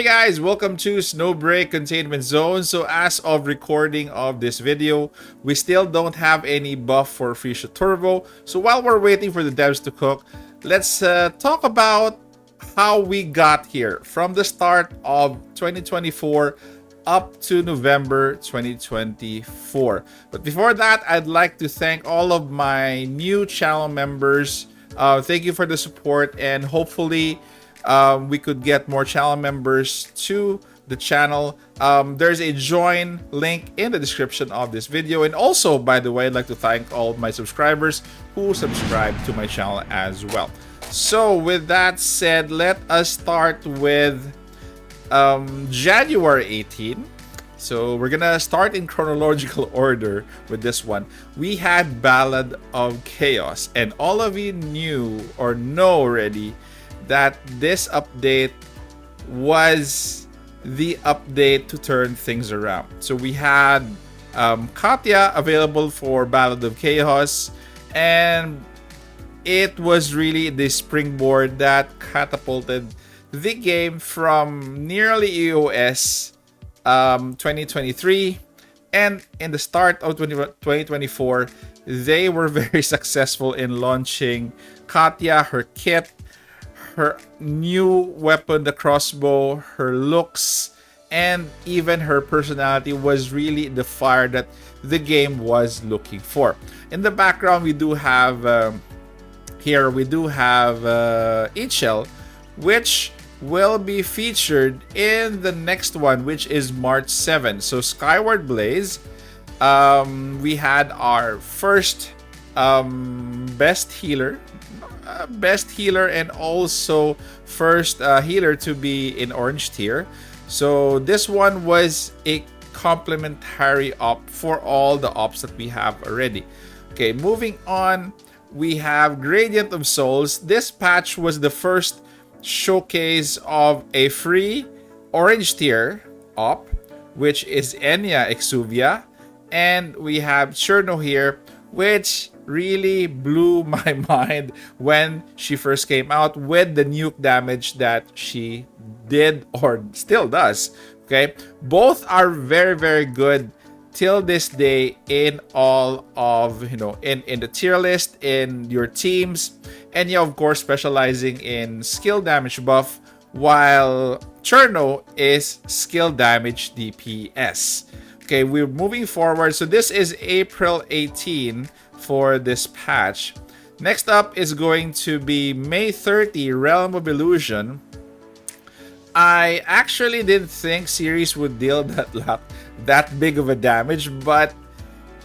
Hey guys, welcome to Snowbreak Containment Zone. So as of recording of this video, we still don't have any buff for Fuchsia Turbo. So while we're waiting for the devs to cook, let's talk about how we got here from the start of 2024 up to November 2024. But before that, I'd like to thank all of my new channel members. Thank you for the support, and hopefully we could get more channel members to the channel. There's a join link in the description of this video. And also, by the way, I'd like to thank all of my subscribers who subscribe to my channel as well. So with that said, let us start with January 18. So we're gonna start in chronological order with this one. We had Ballad of Chaos, and all of you knew or know already that this update was the update to turn things around. So we had Katya available for Ballad of Chaos, and it was really the springboard that catapulted the game from nearly EOS 2023, and in the start of 2024 they were very successful in launching Katya, her kit, her new weapon, the crossbow, her looks, and even her personality was really the fire that the game was looking for. In the background, we do have Ichel, which will be featured in the next one, which is March 7. So Skyward Blaze, we had our first best healer, and also first healer to be in orange tier. So this one was a complementary op for all the ops that we have already. Okay, moving on, we have Gradient of Souls. This patch was the first showcase of a free orange tier op, which is Enya Exuvia, and we have Cherno here, which really blew my mind when she first came out with the nuke damage that she did or still does. Okay, both are very good till this day in all of, in the tier list, in your teams. And yeah, of course, specializing in skill damage buff, while Cherno is skill damage DPS. Okay, we're moving forward. So this is April 18 for this patch. Next up is going to be May 30, Realm of Illusion. I actually didn't think series would deal that big of a damage, but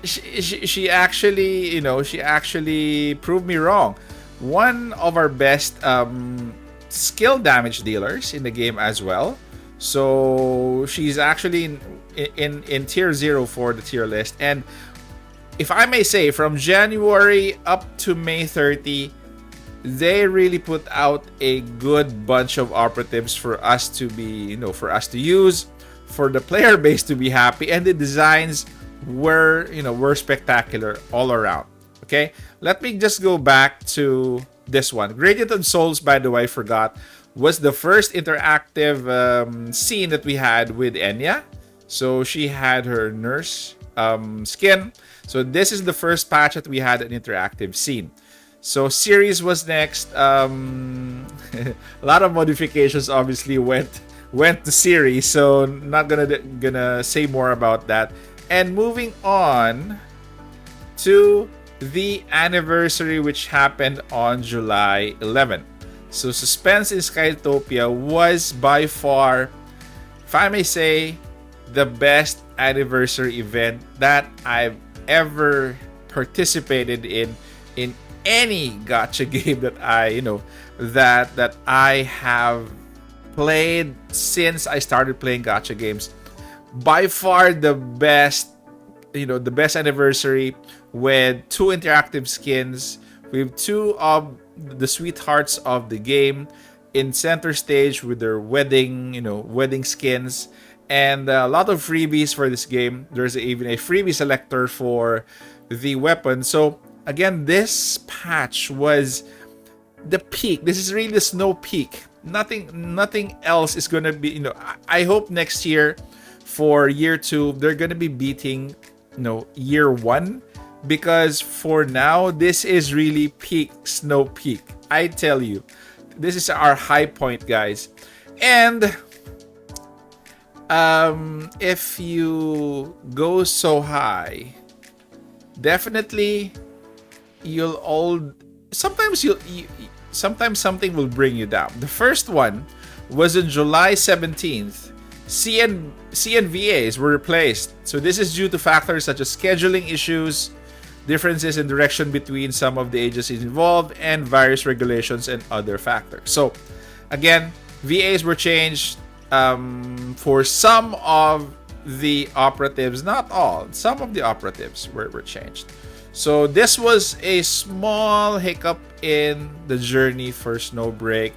she actually, she actually proved me wrong. One of our best skill damage dealers in the game as well. So she's actually in tier 0 for the tier list. And if I may say, from January up to May 30, they really put out a good bunch of operatives for us to be, for us to use, for the player base to be happy, and the designs were spectacular all around. Okay, let me just go back to this one. Gradient of Souls, by the way, I forgot, was the first interactive scene that we had with Enya. So she had her nurse skin. So this is the first patch that we had an interactive scene. So series was next. A lot of modifications obviously went to series, so not gonna say more about that. And moving on to the anniversary, which happened on July 11. So Suspense in Skytopia was by far, if I may say, the best anniversary event that I've ever participated in any gacha game that I that I have played since I started playing gacha games. By far the best, the best anniversary, with 2 interactive skins, with 2 of the sweethearts of the game in center stage with their wedding skins, and a lot of freebies for this game. There's even a freebie selector for the weapon. So again, this patch was the peak. This is really the snow peak Nothing else is gonna be. I hope next year, for year 2, they're gonna be beating, year 1, because for now this is really peak Snow Peak. I tell you, this is our high point, guys. And if you go so high, definitely you'll all sometimes something will bring you down. The first one was on July 17th. CNVAs were replaced. So this is due to factors such as scheduling issues, differences in direction between some of the agencies involved, and various regulations and other factors. So again, VAs were changed for some of the operatives, not all. Some of the operatives were changed. So this was a small hiccup in the journey for Snowbreak,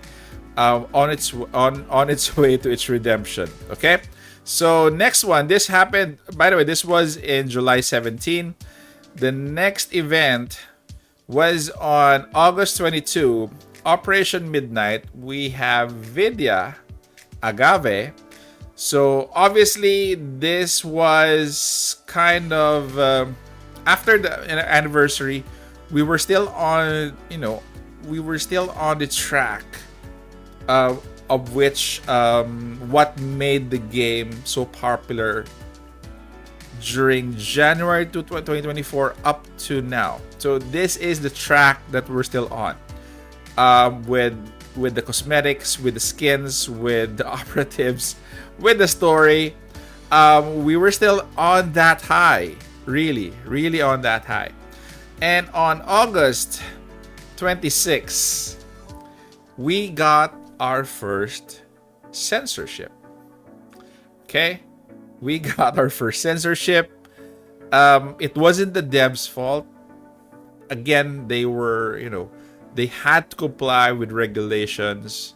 on its way to its redemption. Okay, so next one. This happened. By the way, this was in July 17. The next event was on August 22. Operation Midnight. We have Vidya Agave. So obviously this was kind of after the anniversary. We were still on the track of which what made the game so popular during January 2024 up to now. So this is the track that we're still on, with the cosmetics, with the skins, with the operatives, with the story. We were still on that high, really on that high. And on August 26, we got our first censorship. Okay, we got our first censorship. It wasn't the devs' fault. Again, they were, they had to comply with regulations,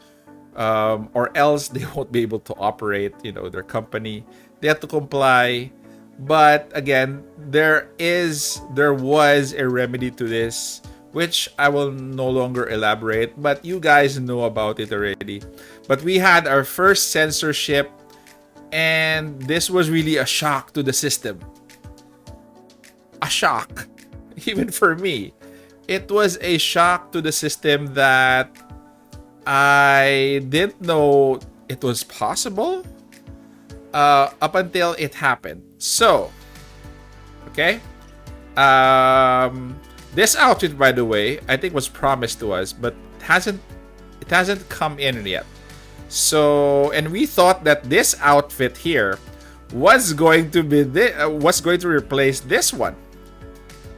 or else they won't be able to operate, their company. They had to comply. But again, there was a remedy to this, which I will no longer elaborate, but you guys know about it already. But we had our first censorship, and this was really a shock to the system. A shock, even for me. It was a shock to the system that I didn't know it was possible up until it happened. So, okay. This outfit, by the way, I think was promised to us, but it hasn't come in yet. So, and we thought that this outfit here was going to replace this one.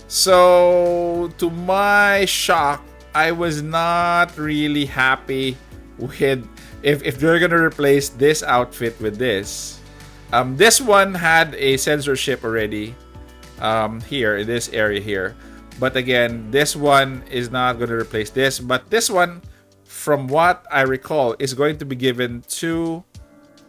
So, to my shock, I was not really happy with if they're gonna replace this outfit with this. This one had a censorship already, here in this area here. But again, this one is not going to replace this. But this one, from what I recall, is going to be given to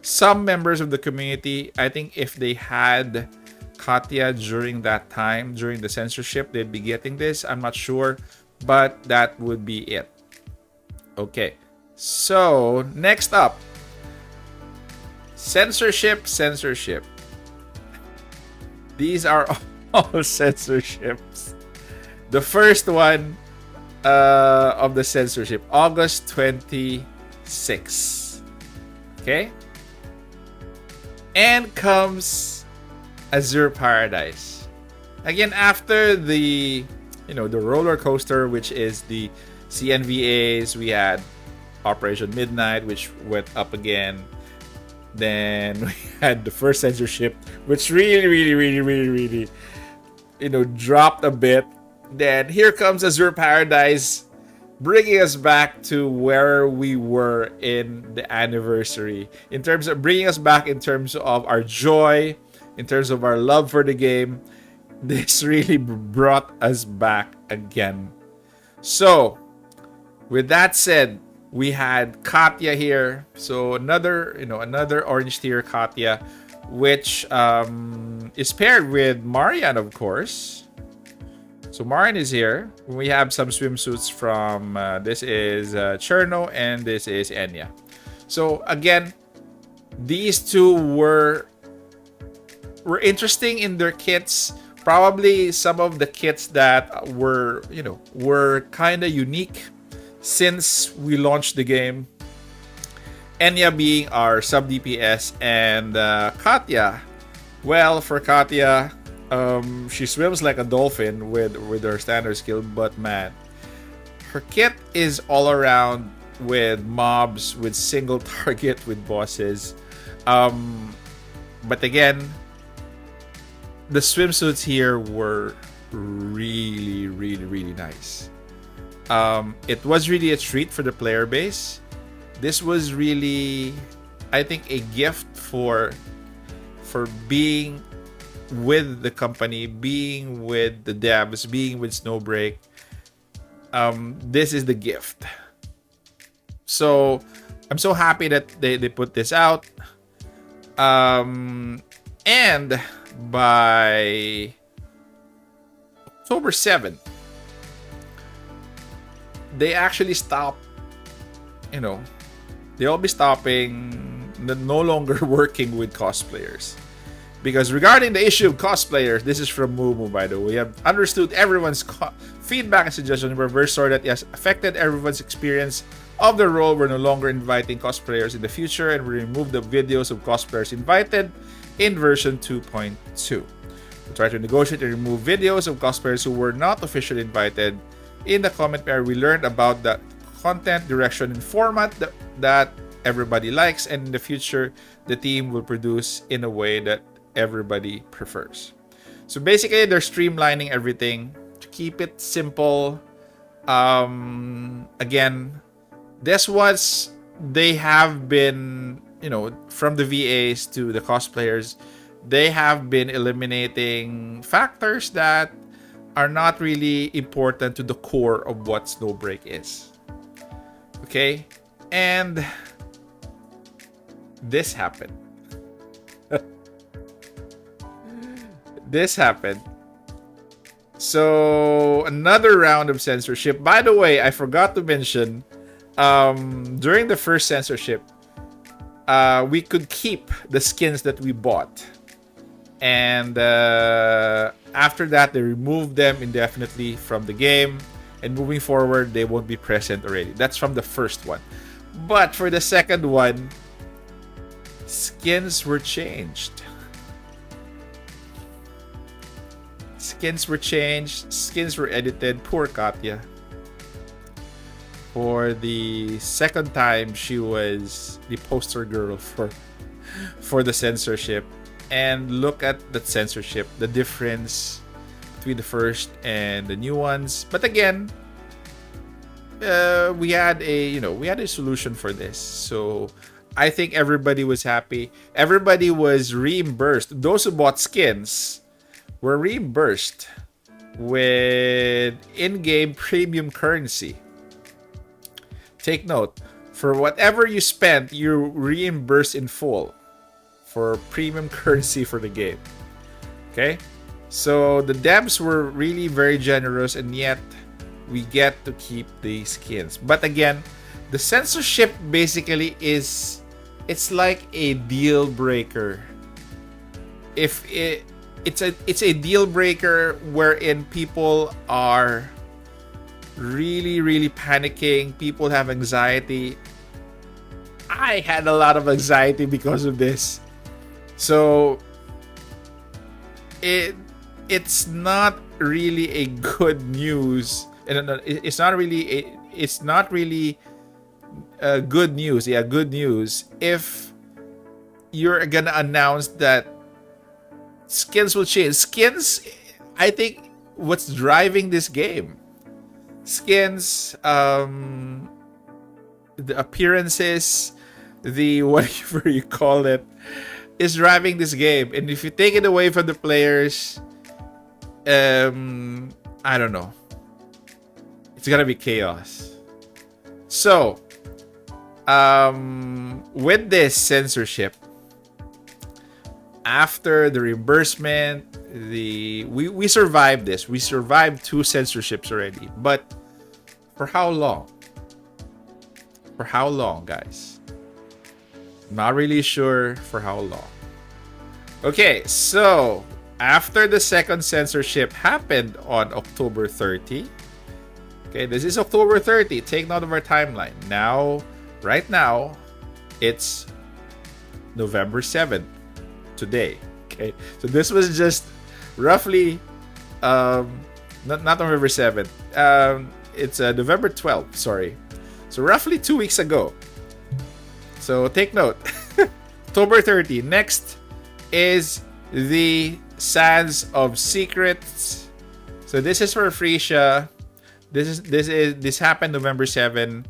some members of the community. I think if they had Katya during that time, during the censorship, they'd be getting this. I'm not sure, but that would be it. Okay, so next up, censorship. These are all censorships. The first one of the censorship, August 26. Okay? And comes Azure Paradise. Again, after the roller coaster, which is the CNVAs, we had Operation Midnight, which went up again. Then we had the first censorship, which really, dropped a bit. Then here comes Azure Paradise, bringing us back to where we were in the anniversary. In terms of bringing us back in terms of our joy, in terms of our love for the game, this really brought us back again. So, with that said, we had Katya here. So another orange tier Katya, which is paired with Marian, of course. So Marin is here. We have some swimsuits from this is Cherno and this is Enya. So again, these two were interesting in their kits. Probably some of the kits that were kind of unique since we launched the game. Enya being our sub DPS and Katya. Well, for Katya, she swims like a dolphin with her standard skill, but man, her kit is all around with mobs, with single target, with bosses. But again, the swimsuits here were really, really, really nice. It was really a treat for the player base. This was really, I think, a gift for being with the company, being with the devs, being with Snowbreak. This is the gift. So I'm so happy that they put this out. And by October 7th, they actually stop, they'll be stopping, no longer working with cosplayers. Because regarding the issue of cosplayers, this is from Mumu, by the way. We have understood everyone's feedback and suggestions. We're very sorry that it has affected everyone's experience of the role. We're no longer inviting cosplayers in the future, and we removed the videos of cosplayers invited in version 2.2. We try to negotiate and remove videos of cosplayers who were not officially invited. In the comment area, we learned about the content, direction, and format that everybody likes, and in the future, the team will produce in a way that everybody prefers. So basically, they're streamlining everything to keep it simple. Again, this was, they have been, from the VAs to the cosplayers, they have been eliminating factors that are not really important to the core of what Snowbreak is. Okay? And this happened. This happened. So, another round of censorship. By the way, I forgot to mention, during the first censorship, we could keep the skins that we bought. And after that, they removed them indefinitely from the game. And moving forward, they won't be present already. That's from the first one. But for the second one, skins were changed. Skins were changed. Skins were edited. Poor Katya. For the second time, she was the poster girl for the censorship. And look at that censorship, the difference between the first and the new ones. But again, we had a solution for this. So I think everybody was happy. Everybody was reimbursed. Those who bought skins were reimbursed with in-game premium currency. Take note, for whatever you spent, you reimburse in full for premium currency for the game. Okay? So the devs were really very generous, and yet we get to keep the skins. But again, the censorship basically it's like a deal breaker. It's a deal breaker wherein people are really, really panicking. People have anxiety. I had a lot of anxiety because of this. So it's not really a good news. It's not really good news. Yeah, good news if you're gonna announce that skins will change. Skins, I think, what's driving this game. Skins, the appearances, the whatever you call it, is driving this game. And if you take it away from the players, I don't know. It's gonna be chaos. So, with this censorship, after the reimbursement, we survived this. We survived 2 censorships already. But for how long? For how long, guys? Not really sure for how long. Okay, so after the second censorship happened on October 30. Okay, this is October 30. Take note of our timeline. Now, right now, it's November 7th today. Okay, so this was just roughly not November 7th. It's November 12th, sorry. So roughly 2 weeks ago. So take note. October 30. Next is the Sands of Secrets. So this is for Frisia. This happened November 7.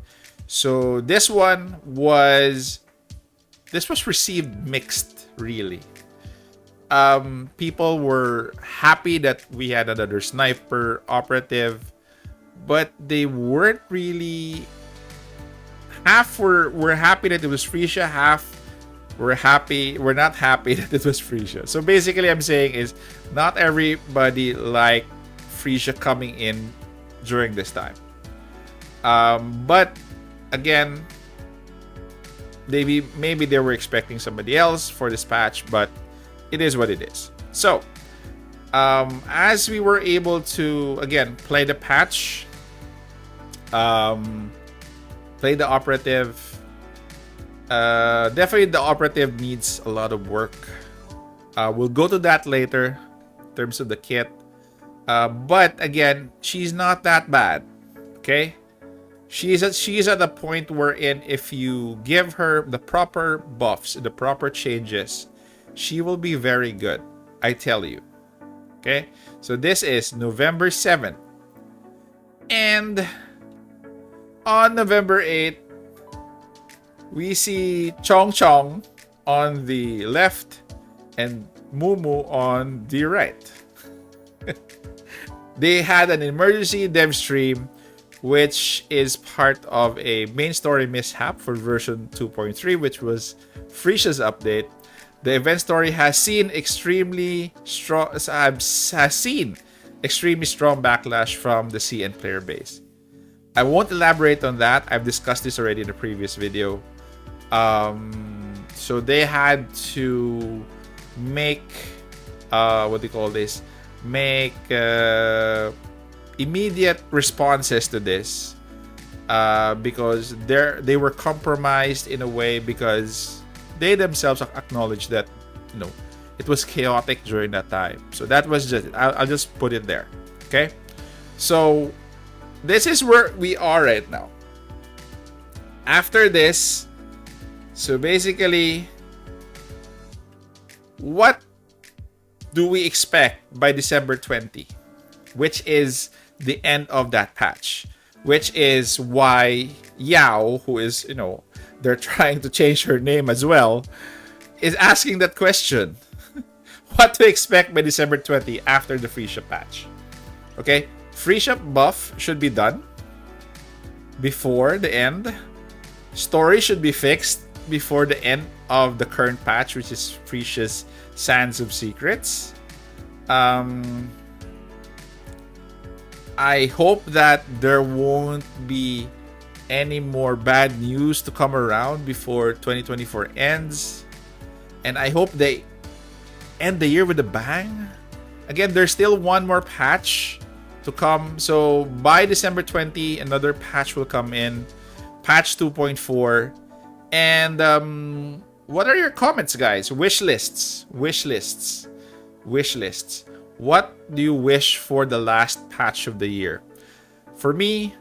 So this was received mixed, really. People were happy that we had another sniper operative, but they weren't really. Half were happy that it was Frisia, half were not happy that it was Frisia. So basically, I'm saying is not everybody liked Frisia coming in during this time. But again, maybe they were expecting somebody else for this patch, but it is what it is. So, as we were able to again play the patch, play the operative. Definitely the operative needs a lot of work. We'll go to that later in terms of the kit. But again, she's not that bad. Okay? She's at a point wherein if you give her the proper buffs, the proper changes, she will be very good. I tell you. Okay? So this is November 7th. And on November 8th, we see Chong Chong on the left and Mumu on the right. They had an emergency dev stream, which is part of a main story mishap for version 2.3, which was Frisia's update. The event story has seen extremely strong backlash from the CN player base. I won't elaborate on that. I've discussed this already in the previous video. So they had to make make immediate responses to this because they were compromised in a way because they themselves acknowledged that it was chaotic during that time. So that was just I'll just put it there. Okay, so this is where we are right now. After this, so basically, what do we expect by December 20? Which is the end of that patch. Which is why Yao, who is, they're trying to change her name as well, is asking that question. What to expect by December 20 after the Frisia patch? Okay, Frisia buff should be done before the end. Story should be fixed before the end of the current patch, which is Frisia's Sands of Secrets. I hope that there won't be any more bad news to come around before 2024 ends. And I hope they end the year with a bang. Again, there's still one more patch to come. So by December 20, another patch will come in. Patch 2.4. And what are your comments, guys? Wish lists. What do you wish for the last patch of the year? For me,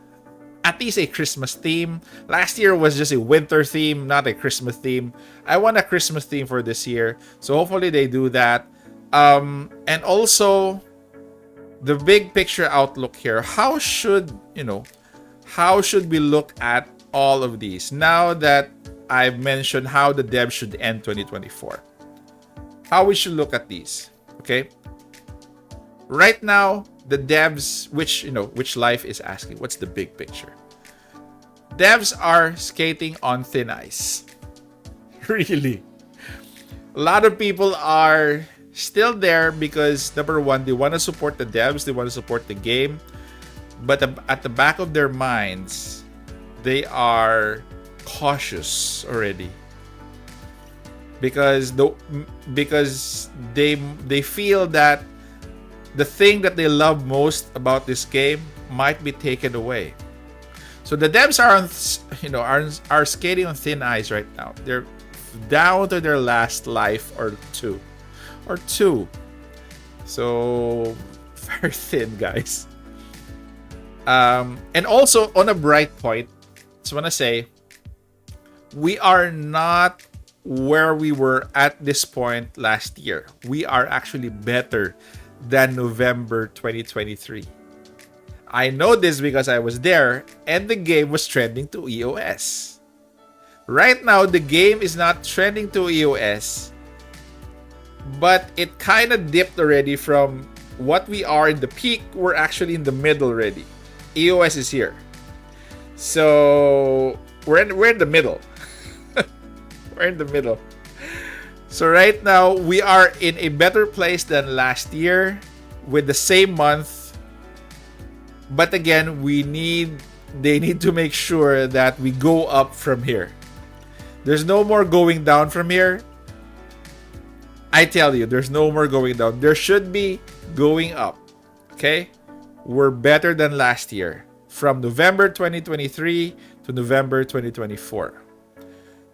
at least a Christmas theme. Last year was just a winter theme, not a Christmas theme. I want a Christmas theme for this year. So hopefully they do that. And also, the big picture outlook here. How should we look at all of these now that I've mentioned how the dev should end 2024? How we should look at these, okay? Right now, the devs, which life is asking, what's the big picture? Devs are skating on thin ice. Really. A lot of people are still there because number one, they want to support the devs, they want to support the game, but at the back of their minds, they are cautious already because they feel that the thing that they love most about this game might be taken away. So the devs are are skating on thin ice right now. They're down to their last life or two. So very thin, guys. And also on a bright point, I just want to say we are not where we were at this point last year. We are actually better than November 2023. I know this because I was there and the game was trending to EOS. Right now, the game is not trending to EOS, but it kind of dipped already from what we are in the peak. We're actually in the middle already. EOS is here. So we're in the middle. We're in the middle. So right now, we are in a better place than last year with the same month. But again, they need to make sure that we go up from here. There's no more going down from here. I tell you, there's no more going down. There should be going up. Okay? We're better than last year. From November 2023 to November 2024.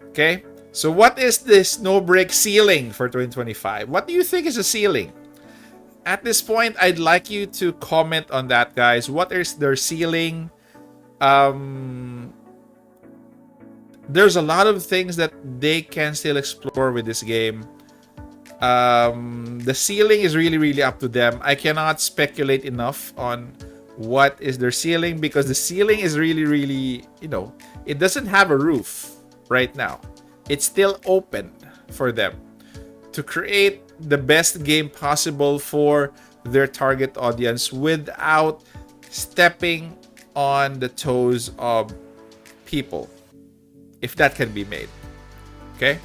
Okay? So what is the Snowbreak ceiling for 2025? What do you think is a ceiling? At this point, I'd like you to comment on that, guys. What is their ceiling? There's a lot of things that they can still explore with this game. The ceiling is really, really up to them. I cannot speculate enough on what is their ceiling because the ceiling is really, really, it doesn't have a roof right now. It's still open for them to create the best game possible for their target audience without stepping on the toes of people, if that can be made. Okay?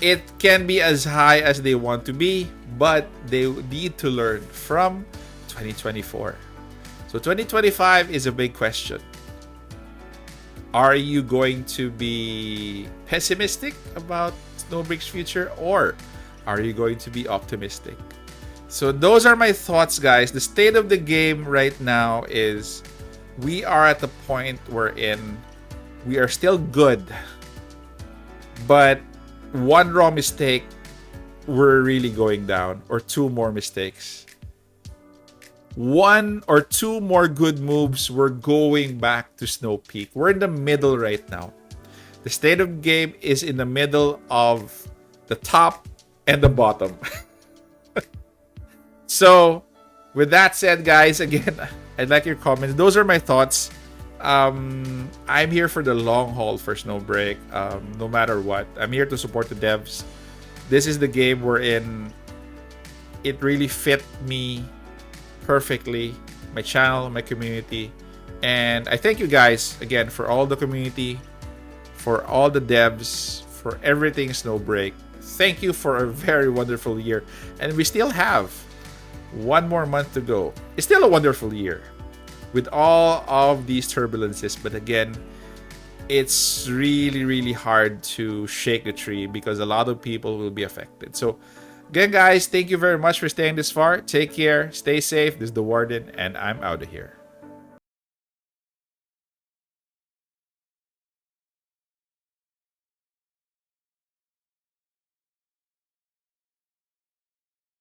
It can be as high as they want to be, but they need to learn from 2024. So 2025 is a big question. Are you going to be pessimistic about Snowbreak's future, or are you going to be optimistic? So those are my thoughts, guys. The state of the game right now is we are at the point wherein we are still good, but one wrong mistake, we're really going down, or two more mistakes. One or two more good moves, we're going back to Snow Peak. We're in the middle right now. The state of the game is in the middle of the top and the bottom. So, with that said, guys, again, I'd like your comments. Those are my thoughts. I'm here for the long haul for Snowbreak. No matter what, I'm here to support the devs. This is the game we're in. It really fit me perfectly, my channel, my community, and I thank you guys again for all the community, for all the devs, for everything Snowbreak. Thank you for a very wonderful year, and we still have one more month to go. It's still a wonderful year with all of these turbulences, but again, it's really, really hard to shake the tree because a lot of people will be affected. So again, guys, thank you very much for staying this far. Take care, stay safe. This is the Warden, and I'm out of here.